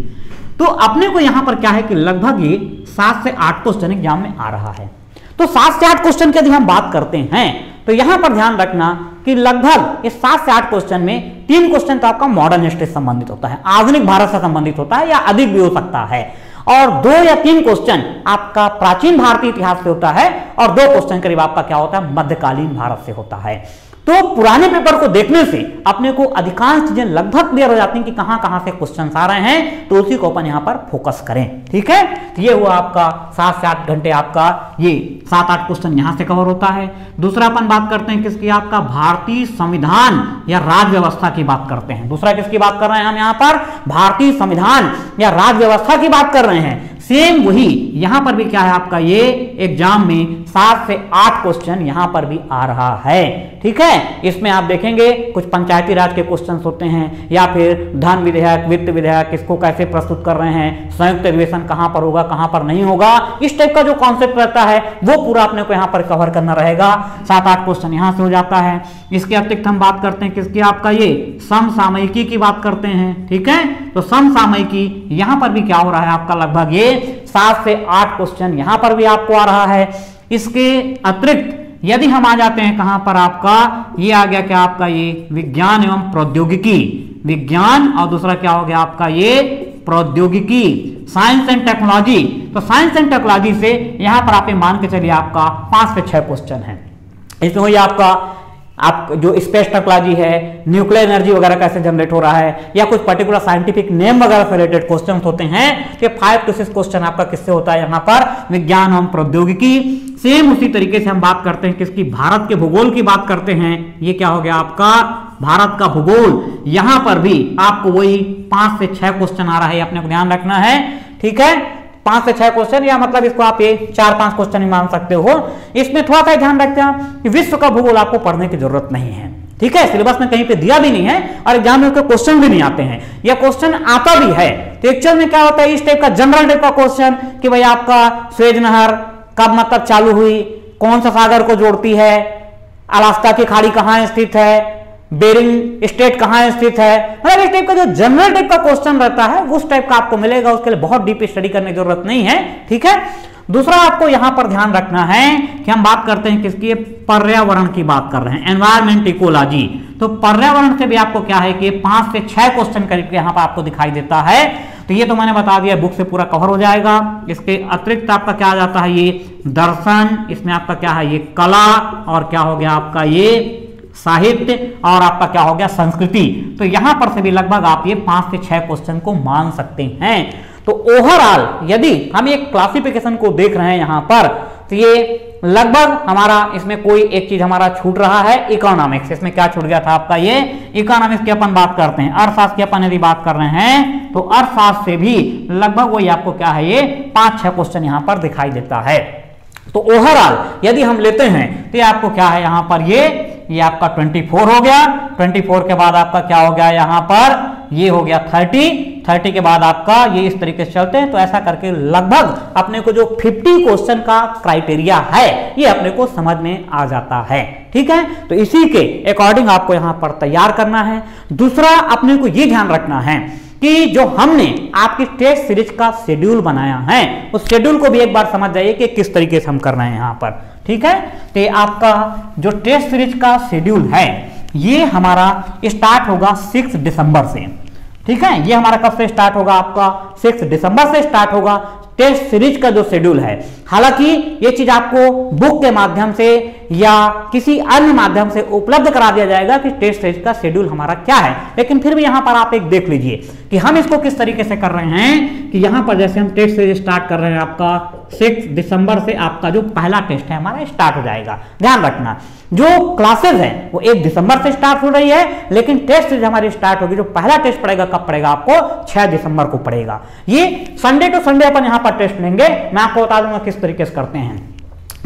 तो अपने को यहां पर क्या है कि लगभग ये 7 से 8 क्वेश्चन एग्जाम में आ रहा है। तो 7 से 8 क्वेश्चन की यदि हम बात करते हैं तो यहां पर ध्यान रखना कि लगभग इस 7 से 8 क्वेश्चन में 3 क्वेश्चन तो आपका मॉडर्न हिस्ट्री से संबंधित होता है, आधुनिक भारत से संबंधित होता है या अधिक भी हो सकता है, और 2 या 3 क्वेश्चन आपका प्राचीन भारतीय इतिहास से होता है, और 2 क्वेश्चन करीब आपका क्या होता है, मध्यकालीन भारत से होता है। तो पुराने पेपर को देखने से अपने को अधिकांश चीजें लगभग क्लियर हो जाती हैं कि कहां कहां से क्वेश्चन आ रहे हैं, तो उसी को अपन यहां पर फोकस करें, ठीक है। तो ये हुआ आपका 7 से 8 घंटे, आपका ये 7-8 क्वेश्चन यहां से कवर होता है। दूसरा अपन बात करते हैं किसकी, आपका भारतीय संविधान या राज व्यवस्था की बात करते हैं। दूसरा किसकी बात कर रहे हैं हम यहां पर, भारतीय संविधान या राज व्यवस्था की बात कर रहे हैं। सेम वही यहां पर भी क्या है आपका, ये एग्जाम में 7 से 8 क्वेश्चन यहां पर भी आ रहा है, ठीक है। इसमें आप देखेंगे कुछ पंचायती राज के क्वेश्चंस होते हैं, या फिर धन विधेयक, वित्त विधेयक, इसको कैसे प्रस्तुत कर रहे हैं, संयुक्त अधिवेशन कहां पर होगा, कहां पर नहीं होगा, इस टाइप का जो कॉन्सेप्ट रहता है वो पूरा अपने को यहां पर कवर करना रहेगा। 7-8 क्वेश्चन यहां से हो जाता है। इसके अतिरिक्त हम बात करते हैं किसकी, आपका ये समसामयिकी की बात करते हैं, ठीक है। तो समसामयिकी यहां पर भी क्या हो रहा है आपका, लगभग ये 7 से 8 क्वेश्चन यहां पर भी आपको आ रहा है। इसके अतिरिक्त यदि हम आ जाते हैं कहां पर, आपका ये आ गया क्या, आपका ये विज्ञान एवं प्रौद्योगिकी, विज्ञान, और दूसरा क्या हो गया आपका ये प्रौद्योगिकी, साइंस एंड टेक्नोलॉजी। तो साइंस एंड टेक्नोलॉजी से यहां पर आप मान के चलिए आपका 5 से 6 क्वेश्चन है। इसमें वही आपका आप जो स्पेस टेक्नोलॉजी है, न्यूक्लियर एनर्जी वगैरह कैसे जनरेट हो रहा है, या कुछ पर्टिकुलर साइंटिफिक नेम वगैरह से रिलेटेड क्वेश्चन होते हैं, कि 5 to 6 क्वेश्चन आपका किससे होता है यहां पर, विज्ञान एवं प्रौद्योगिकी। सेम उसी तरीके से हम बात करते हैं किसकी, भारत के भूगोल की बात करते हैं। ये क्या हो गया आपका, भारत का भूगोल। यहां पर भी आपको वही 5 से 6 क्वेश्चन आ रहा है, अपने को ध्यान रखना है, ठीक है। 5 से 6 क्वेश्चन, या मतलब इसको आप ये 4-5 क्वेश्चन ही मान सकते हो। इसमें थोड़ा सा ध्यान रखते हैं कि विश्व का भूगोल आपको पढ़ने की जरूरत नहीं है, ठीक है। सिलेबस में कहीं पे दिया भी नहीं है और एग्जाम में उसके क्वेश्चन भी नहीं आते हैं, या क्वेश्चन आता भी है तो एक्चुअल में क्या होता है, इस टाइप का जनरल टाइप का क्वेश्चन कि भाई आपका स्वेज नहर कब मतलब चालू हुई, कौन सा सागर को जोड़ती है, अलास्का की खाड़ी कहां स्थित है, बेरिंग स्टेट कहां स्थित है, मतलब इस टाइप का जो जनरल टाइप का क्वेश्चन रहता है उस टाइप का आपको मिलेगा। उसके लिए बहुत डीप स्टडी करने की जरूरत नहीं है, ठीक है। दूसरा आपको यहां पर ध्यान रखना है कि हम बात करते हैं किसकी, पर्यावरण की बात कर रहे हैं, एनवायरमेंट इकोलॉजी। तो पर्यावरण से भी आपको क्या है कि 5 से 6 क्वेश्चन करीब यहां पर आपको दिखाई देता है। तो ये तो मैंने बता दिया, बुक से पूरा कवर हो जाएगा। इसके अतिरिक्त आपका क्या आ जाता है, ये दर्शन, इसमें आपका क्या है, ये कला, और क्या हो गया आपका ये साहित्य, और आपका क्या हो गया संस्कृति। तो यहां पर से भी लगभग आप ये 5 से 6 क्वेश्चन को मान सकते हैं। तो ओवरऑल यदि हम एक क्लासिफिकेशन को देख रहे हैं यहां पर, तो ये लगभग हमारा इसमें कोई एक चीज हमारा छूट रहा है, इकोनॉमिक्स। इसमें क्या छूट गया था आपका, ये इकोनॉमिक्स की अपन बात करते हैं। अर्थशास्त्र की अपन यदि बात कर रहे हैं तो अर्थशास्त्र से भी लगभग वही आपको क्या है, ये 5-6 क्वेश्चन यहां पर दिखाई देता है। तो ओवरऑल यदि हम लेते हैं तो ये आपको क्या है यहाँ पर ये आपका 24 हो गया, 24 के बाद आपका क्या हो गया यहाँ पर ये हो गया 30 के बाद आपका ये इस तरीके से चलते हैं। तो ऐसा करके लगभग अपने को जो 50 क्वेश्चन का क्राइटेरिया है ये अपने को समझ में आ जाता है। ठीक है, तो इसी के अकॉर्डिंग आपको यहाँ पर तैयार करना है। दूसरा अपने को ये ध्यान रखना है कि जो हमने आपकी टेस्ट सीरीज का शेड्यूल बनाया है उस शेड्यूल को भी एक बार समझ जाइए कि किस तरीके से हम कर रहे हैं यहाँ पर। ठीक है, तो आपका जो टेस्ट सीरीज का शेड्यूल है ये हमारा स्टार्ट होगा 6 दिसंबर से। ठीक है, ये हमारा कब से स्टार्ट होगा, आपका 6 दिसंबर से स्टार्ट होगा टेस्ट सीरीज का जो शेड्यूल है। हालांकि ये चीज आपको बुक के माध्यम से या किसी अन्य माध्यम से उपलब्ध करा दिया जाएगा कि टेस्ट सीरीज का शेड्यूल हमारा क्या है, लेकिन फिर भी यहां पर आप एक देख लीजिए कि हम इसको किस तरीके से कर रहे हैं कि यहां पर जैसे हम टेस्ट सीरीज स्टार्ट कर रहे हैं आपका 6 दिसंबर से आपका जो पहला टेस्ट है हमारा स्टार्ट हो जाएगा। ध्यान रखना जो क्लासेस है वो 1 दिसंबर से स्टार्ट हो रही है, लेकिन टेस्ट सीरीज हमारी स्टार्ट होगी। जो पहला टेस्ट पड़ेगा कब पड़ेगा, आपको 6 दिसंबर को पड़ेगा। ये संडे टू संडे अपन यहां पर टेस्ट लेंगे, मैं आपको बता दूंगा किस तरीके से करते हैं।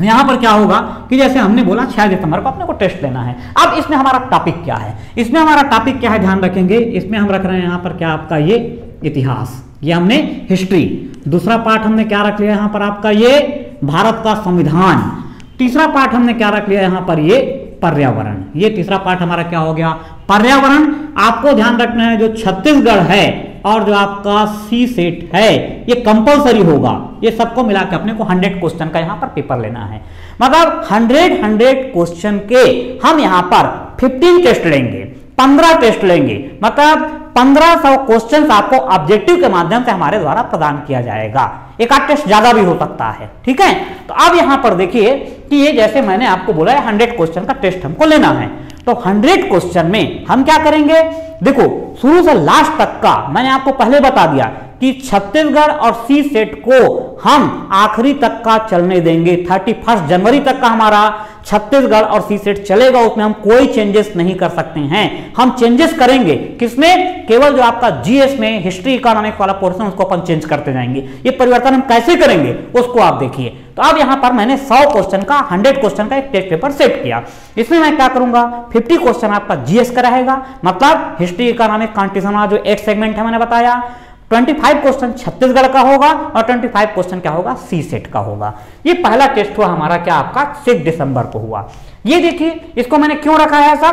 यहां पर क्या होगा कि जैसे हमने बोला 6 दिसंबर को अपने को टेस्ट लेना है। अब इसमें हमारा टॉपिक क्या है, इसमें हमारा टॉपिक क्या है ध्यान रखेंगे। इसमें हम रख रहे हैं यहां पर क्या आपका ये इतिहास, ये हमने हिस्ट्री। दूसरा पार्ट हमने क्या रख लिया यहां पर आपका ये भारत का संविधान। तीसरा पार्ट हमने क्या रख लिया यहां पर ये पर्यावरण। ये तीसरा पार्ट हमारा क्या हो गया, पर्यावरण। आपको ध्यान रखना है जो छत्तीसगढ़ है और जो आपका सी सेट है ये कंपलसरी होगा। ये सबको मिला के अपने को 100 क्वेश्चन का यहां पर पेपर लेना है। मतलब 100 क्वेश्चन के हम यहां पर 15 टेस्ट लेंगे, 15 टेस्ट लेंगे। मतलब 1500 क्वेश्चन आपको ऑब्जेक्टिव के माध्यम से हमारे द्वारा प्रदान किया जाएगा। एक आध टेस्ट ज्यादा भी हो सकता है। ठीक है, तो अब यहां पर देखिए कि ये जैसे मैंने आपको बोला है 100 क्वेश्चन का टेस्ट हमको लेना है। तो 100 क्वेश्चन में हम क्या करेंगे, देखो शुरू से लास्ट तक का मैंने आपको पहले बता दिया कि छत्तीसगढ़ और सी सेट को हम आखिरी तक का चलने देंगे। 31 जनवरी तक का हमारा छत्तीसगढ़ और सी सेट चलेगा, उसमें हम कोई चेंजेस नहीं कर सकते हैं। हम चेंजेस करेंगे किसमें, केवल जो आपका जीएस में हिस्ट्री इकोनॉमिक्स वाला पोर्शन उसको अपन चेंज करते जाएंगे। ये परिवर्तन हम कैसे करेंगे उसको आप देखिए। तो अब यहां पर मैंने 100 क्वेश्चन का 100 क्वेश्चन का एक टेस्ट पेपर सेट किया। इसमें मैं क्या करूंगा, 50 क्वेश्चन आपका जीएस का रहेगा, मतलब हिस्ट्री इकोनॉमिक्स कॉन्स्टिट्यूशन जो एक सेगमेंट है मैंने बताया। 25 क्वेश्चन छत्तीसगढ़ का होगा और 25 क्वेश्चन क्या होगा, सी सेट का होगा। ये पहला टेस्ट हुआ हमारा क्या आपका 6 दिसंबर को हुआ। ये देखिए इसको मैंने क्यों रखा है ऐसा,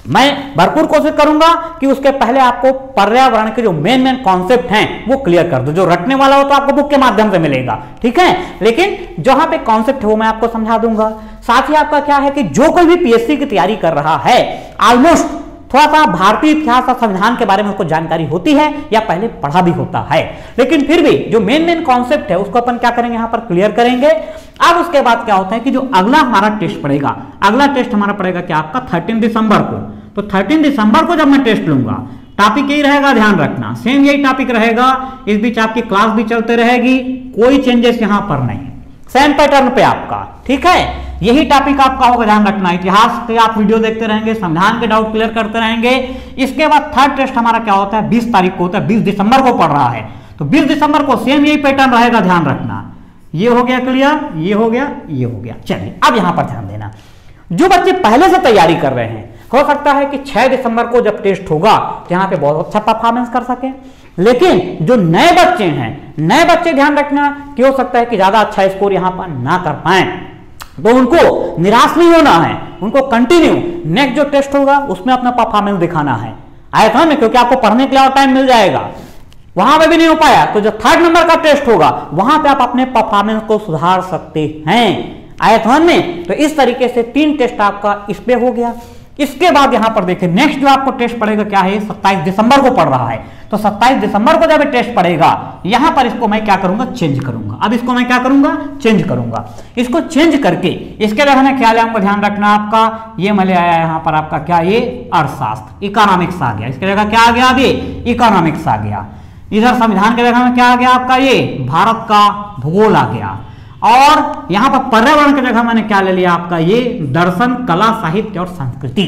मैं भरपूर कोशिश करूंगा कि उसके पहले आपको पर्यावरण के जो मेन कॉन्सेप्ट हैं वो क्लियर कर दो। जो रटने वाला हो तो आपको बुक के माध्यम से मिलेगा, ठीक है, लेकिन जहां पे कॉन्सेप्ट है वो मैं आपको समझा दूंगा। साथ ही आपका क्या है कि जो कोई भी पीएससी की तैयारी कर रहा है ऑलमोस्ट थोड़ा सा भारतीय इतिहास और संविधान के बारे में उसको जानकारी होती है या पहले पढ़ा भी होता है, लेकिन फिर भी जो मेन कॉन्सेप्ट है उसको अपन क्या करेंगे यहां पर क्लियर करेंगे। अब उसके बाद क्या होता है कि जो अगला हमारा टेस्ट पड़ेगा, अगला टेस्ट हमारा पड़ेगा क्या आपका 13 दिसंबर को। तो 13 दिसंबर को जब मैं टेस्ट लूंगा टॉपिक यही रहेगा, ध्यान रखना सेम यही टॉपिक रहेगा। इस बीच आपकी क्लास भी चलते रहेगी, कोई चेंजेस यहां पर नहीं, सेम पैटर्न पे आपका, ठीक है, यही टॉपिक आपका होगा। ध्यान रखना इतिहास के आप वीडियो देखते रहेंगे, संविधान के डाउट क्लियर करते रहेंगे। इसके बाद थर्ड टेस्ट हमारा क्या होता है 20 तारीख को होता है, 20 दिसंबर को पढ़ रहा है तो 20 दिसंबर को सेम यही पैटर्न रहेगा। ध्यान रखना ये हो गया क्लियर, ये हो गया, ये हो गया। चलिए अब यहां पर ध्यान देना, जो बच्चे पहले से तैयारी कर रहे हैं हो सकता है कि 6 दिसंबर को जब टेस्ट होगा तो यहां पे बहुत अच्छा परफॉर्मेंस कर सके, लेकिन जो नए बच्चे हैं, नए बच्चे ध्यान रखना कि हो सकता है कि ज्यादा अच्छा स्कोर यहां पर ना कर पाए, तो उनको निराश नहीं होना है, उनको कंटिन्यू नेक्स्ट जो टेस्ट होगा उसमें अपना परफॉर्मेंस दिखाना है। आया था ना, क्योंकि आपको पढ़ने के लिए और टाइम मिल जाएगा। वहां पे भी नहीं हो पाया तो जो 3rd नंबर का टेस्ट होगा वहां पे आप अपने परफॉर्मेंस को सुधार सकते हैं। आया था में तो इस तरीके से 3 टेस्ट आपका इस पे हो गया। इसके बाद यहां पर देखिए नेक्स्ट जो आपको टेस्ट पड़ेगा क्या है, 27 दिसंबर को पढ़ रहा है तो 27 दिसंबर को जब टेस्ट पड़ेगा यहां पर इसको मैं क्या करूंगा, चेंज करूंगा। अब इसको मैं क्या करूंगा, चेंज करूंगा। इसको चेंज करके इसके लिए मैंने क्या लिया, हमको ध्यान रखना आपका, ये मैं ले आया यहां पर आपका क्या, ये अर्थशास्त्र इकोनॉमिक्स आ गया। इसके जगह क्या आ गया, अभी इकोनॉमिक्स आ गया। इधर संविधान के जगह में क्या आ गया आपका, ये भारत का भूगोल आ गया। और यहां पर पर्यावरण की जगह मैंने क्या ले लिया आपका, ये दर्शन, कला, साहित्य और संस्कृति।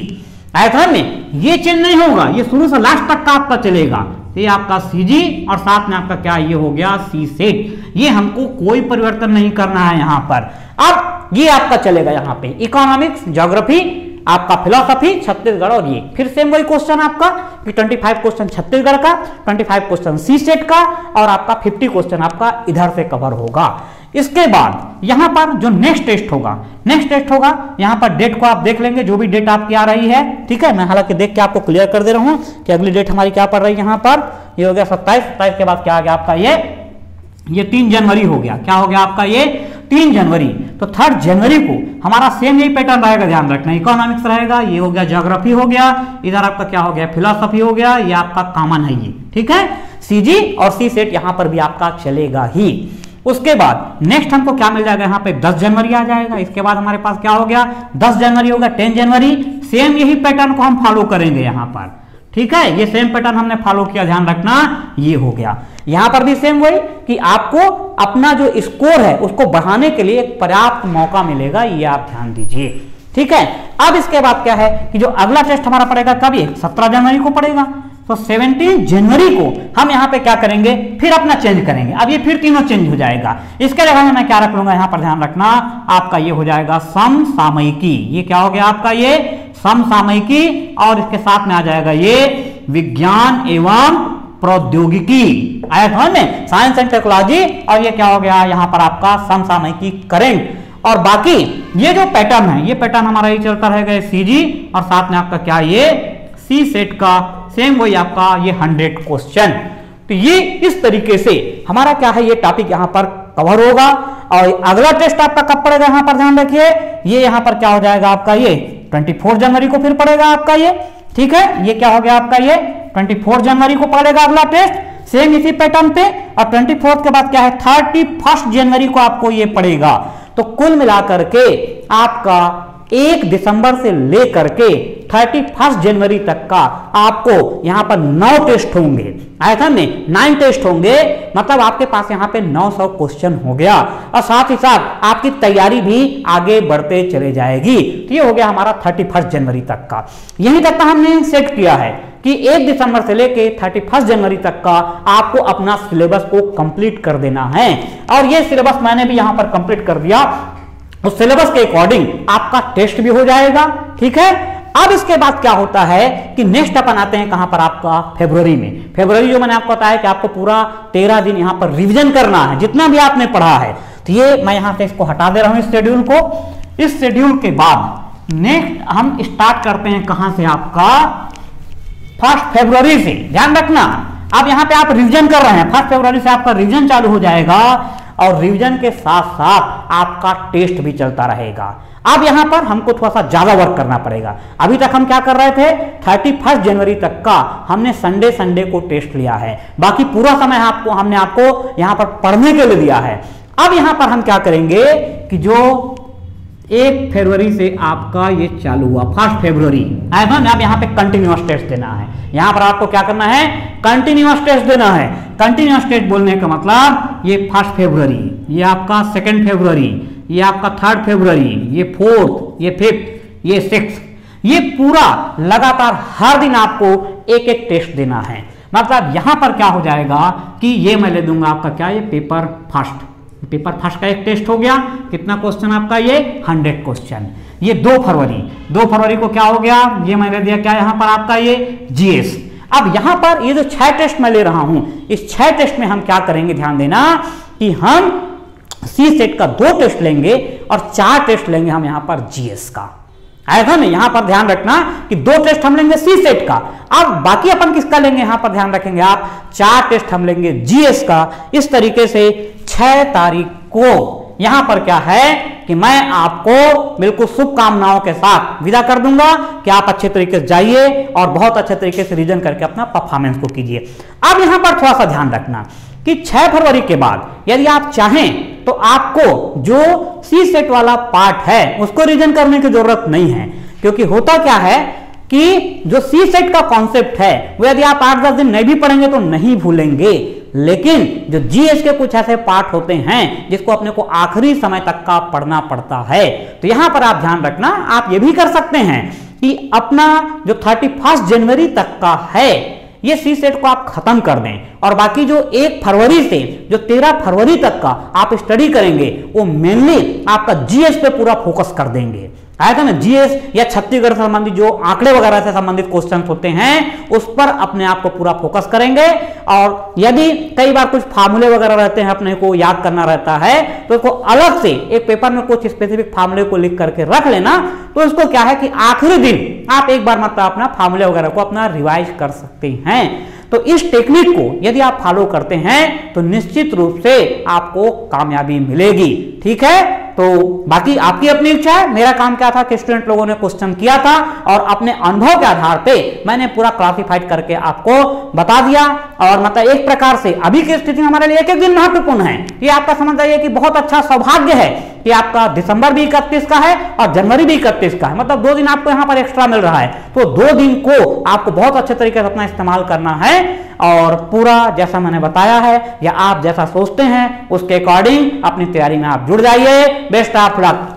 आयतन में ये चेंज नहीं होगा, ये शुरू से लास्ट तक का आपका चलेगा। ये आपका सीजी और साथ में आपका क्या ये हो गया सी सेट। ये हमको कोई परिवर्तन नहीं करना है यहां पर। अब ये आपका चलेगा यहां पे इकोनॉमिक्स, ज्योग्राफी, आपका फिलोसफी, छत्तीसगढ़ और ये फिर सेम वही क्वेश्चन आपका कि 25 क्वेश्चन छत्तीसगढ़ का, 25 क्वेश्चन सी सेट का और आपका 50 क्वेश्चन आपका इधर से कवर होगा। इसके बाद यहां पर जो नेक्स्ट टेस्ट होगा यहां पर डेट को आप देख लेंगे, जो भी डेट आपकी आ रही है, ठीक है। मैं हालांकि देख के आपको क्लियर कर दे रहा हूं कि अगली डेट हमारी क्या पड़ रही है। यहां पर ये हो गया 27 के बाद क्या आ गया आपका ये 3 जनवरी हो गया। क्या हो गया आपका ये 3 जनवरी। तो 3 जनवरी को हमारा सेम यही पैटर्न रहेगा, ध्यान रखना। इकोनॉमिक्स रहेगा, ये हो गया ज्योग्राफी हो गया, इधर आपका क्या हो गया फिलोसफी हो गया, ये आपका कॉमन है ये, ठीक है। सीजी और सी सेट यहां पर भी आपका चलेगा ही। उसके बाद नेक्स्ट हमको क्या मिल जाएगा, यहाँ पे 10 जनवरी आ जाएगा। इसके बाद हमारे पास क्या हो गया 10 जनवरी होगा, 10 जनवरी। सेम यही पैटर्न को हम फॉलो करेंगे यहाँ पर, ठीक है। ये सेम पैटर्न हमने फॉलो किया, ध्यान रखना, ये हो गया। यहां पर भी सेम वही कि आपको अपना जो स्कोर है उसको बढ़ाने के लिए एक पर्याप्त मौका मिलेगा, ये आप ध्यान दीजिए, ठीक है। अब इसके बाद क्या है कि जो अगला टेस्ट हमारा पड़ेगा कब, ये 17 जनवरी को पड़ेगा। तो 17 जनवरी को हम यहाँ पे क्या करेंगे, फिर अपना चेंज करेंगे। अब ये फिर तीनों चेंज हो जाएगा। इसके जगह मैं क्या रख लूंगा यहाँ पर, ध्यान रखना, आपका ये हो जाएगा समसामयिकी। ये क्या हो गया आपका ये समसामयिकी, और इसके साथ में आ जाएगा ये विज्ञान एवं प्रौद्योगिकी, आया समझ में, साइंस एंड टेक्नोलॉजी। और ये क्या हो गया यहाँ पर आपका समसामयिकी करंट। और बाकी ये जो पैटर्न है, ये पैटर्न हमारा ये चलता रहेगा सीजी, और साथ में आपका क्या ये सी सेट का सेम वही आपका ये 100 क्वेश्चन। तो ये इस तरीके से हमारा क्या है ये टॉपिक यहाँ पर कवर होगा। और अगला टेस्ट आपका कब पड़ेगा यहाँ पर ध्यान रखिए, ये यहाँ पर क्या हो जाएगा आपका ये 24 जनवरी को फिर पड़ेगा आपका ये, ठीक है। ये क्या हो गया आपका ये 24 जनवरी को पड़ेगा अगला टेस्ट, सेम इसी पैटर्न पे। और 24 के बाद क्या है 31 जनवरी को आपको ये पड़ेगा। तो कुल मिलाकर के आपका 1 दिसंबर से लेकर के 31 जनवरी तक का आपको यहां पर 9 टेस्ट होंगे, आया था नहीं, 9 टेस्ट होंगे। मतलब आपके पास यहां पे 900 क्वेश्चन हो गया, और साथ ही साथ आपकी तैयारी भी आगे बढ़ते चले जाएगी। तो ये हो गया हमारा 31 जनवरी तक का। यहीं तक का हमने सेट किया है कि 1 दिसंबर से लेके 31 जनवरी तक का आपको अपना सिलेबस को कंप्लीट कर देना है। और ये सिलेबस मैंने भी यहां पर कंप्लीट कर दिया, उस सिलेबस के अकॉर्डिंग आपका टेस्ट भी हो जाएगा, ठीक है। अब इसके बाद क्या होता है कि नेक्स्ट अपन आते हैं कहां पर आपका फरवरी में। फरवरी जो मैंने आपको बताया कि आपको पूरा 13 दिन यहां पर रिवीजन करना है जितना भी आपने पढ़ा है। तो ये मैं यहां से इसको हटा दे रहा हूं इस शेड्यूल को। इस शेड्यूल के बाद नेक्स्ट हम स्टार्ट करते हैं कहां से, आपका 1 फरवरी से, ध्यान रखना। अब यहां पे आप रिवीजन कर रहे हैं, 1 फरवरी से आपका रिवीजन चालू हो जाएगा, और रिवीजन के साथ साथ आपका टेस्ट भी चलता रहेगा। अब यहां पर हमको थोड़ा सा ज्यादा वर्क करना पड़ेगा। अभी तक हम क्या कर रहे थे 31 जनवरी तक का हमने संडे को टेस्ट लिया है, बाकी पूरा समय हमने आपको यहां पर पढ़ने के लिए दिया है। अब यहां पर हम क्या करेंगे कि जो 1 फरवरी से आपका ये चालू हुआ 1 फरवरी, अब यहाँ पे कंटिन्यूअस टेस्ट देना है। यहां पर आपको क्या करना है, कंटिन्यूअस टेस्ट देना है। कंटिन्यूअस टेस्ट बोलने का मतलब ये 1 फरवरी, ये आपका 2 फरवरी, ये आपका 3 फरवरी, ये 4th, ये 5th, ये 6th, ये पूरा लगातार हर दिन आपको एक एक टेस्ट देना है। मतलब यहां पर क्या हो जाएगा कि ये मैं ले दूंगा आपका क्या, ये पेपर फर्स्ट का एक टेस्ट हो गया। कितना क्वेश्चन आपका ये 100 क्वेश्चन। ये 2 फरवरी को क्या हो गया, ये मैंने दिया क्या यहां पर आपका ये जीएस। अब यहां पर ये जो 6 टेस्ट मैं ले रहा हूं, इस 6 टेस्ट में हम क्या करेंगे, ध्यान देना कि हम सी सेट का 2 टेस्ट लेंगे और 4 टेस्ट लेंगे हम यहां पर जीएस का, आया था ना। यहां पर ध्यान रखना कि 2 टेस्ट हम लेंगे सी सेट का। अब बाकी अपन किसका लेंगे, यहां पर ध्यान रखेंगे आप, 4 टेस्ट हम लेंगे जीएस का। इस तरीके से 6 तारीख को यहां पर क्या है कि मैं आपको बिल्कुल शुभकामनाओं के साथ विदा कर दूंगा कि आप अच्छे तरीके से जाइए और बहुत अच्छे तरीके से रिवीजन करके अपना परफॉर्मेंस को कीजिए। अब यहां पर थोड़ा सा ध्यान रखना कि 6 फरवरी के बाद यदि आप चाहें तो आपको जो सी सेट वाला पार्ट है उसको रिवीजन करने की जरूरत नहीं है, क्योंकि होता क्या है कि जो सी सेट का कॉन्सेप्ट है वो यदि आप 8-10 दिन नहीं भी पढ़ेंगे तो नहीं भूलेंगे, लेकिन जो जीएस के कुछ ऐसे पार्ट होते हैं जिसको अपने को आखिरी समय तक का पढ़ना पड़ता है। तो यहां पर आप ध्यान रखना, आप ये भी कर सकते हैं कि अपना जो 31 जनवरी तक का है ये सी सेट को आप खत्म कर दें और बाकी जो 1 फरवरी से जो 13 फरवरी तक का आप स्टडी करेंगे वो मेनली आपका जीएस पे पूरा फोकस कर देंगे। आया था ना, जीएस या छत्तीसगढ़ से संबंधित जो आंकड़े वगैरह से संबंधित क्वेश्चंस होते हैं उस पर अपने आप को पूरा फोकस करेंगे। और यदि कई बार कुछ फार्मूले वगैरह रहते हैं अपने को याद करना रहता है तो इसको अलग से एक पेपर में कुछ स्पेसिफिक फार्मूले को लिख करके रख लेना, तो इसको क्या है कि आखिरी दिन आप एक बार मतलब अपना फार्मूले वगैरह को अपना रिवाइज कर सकते हैं। तो इस टेक्निक को यदि आप फॉलो करते हैं तो निश्चित रूप से आपको कामयाबी मिलेगी। ठीक है, तो बाकी आपकी अपनी इच्छा है। मेरा काम क्या था कि स्टूडेंट लोगों ने क्वेश्चन किया था और अपने अनुभव के आधार पे मैंने पूरा क्लासिफाइड करके आपको बता दिया। और मतलब एक प्रकार से अभी की स्थिति में हमारे लिए एक एक दिन महत्वपूर्ण है। ये आपका समझ जाइए कि बहुत अच्छा सौभाग्य है कि आपका दिसंबर भी 31 का है और जनवरी भी 31 का है, मतलब 2 दिन आपको यहाँ पर एक्स्ट्रा मिल रहा है। तो 2 दिन को आपको बहुत अच्छे तरीके से अपना इस्तेमाल करना है और पूरा जैसा मैंने बताया है या आप जैसा सोचते हैं उसके अकॉर्डिंग अपनी तैयारी में आप जुड़ जाइए। Best of luck.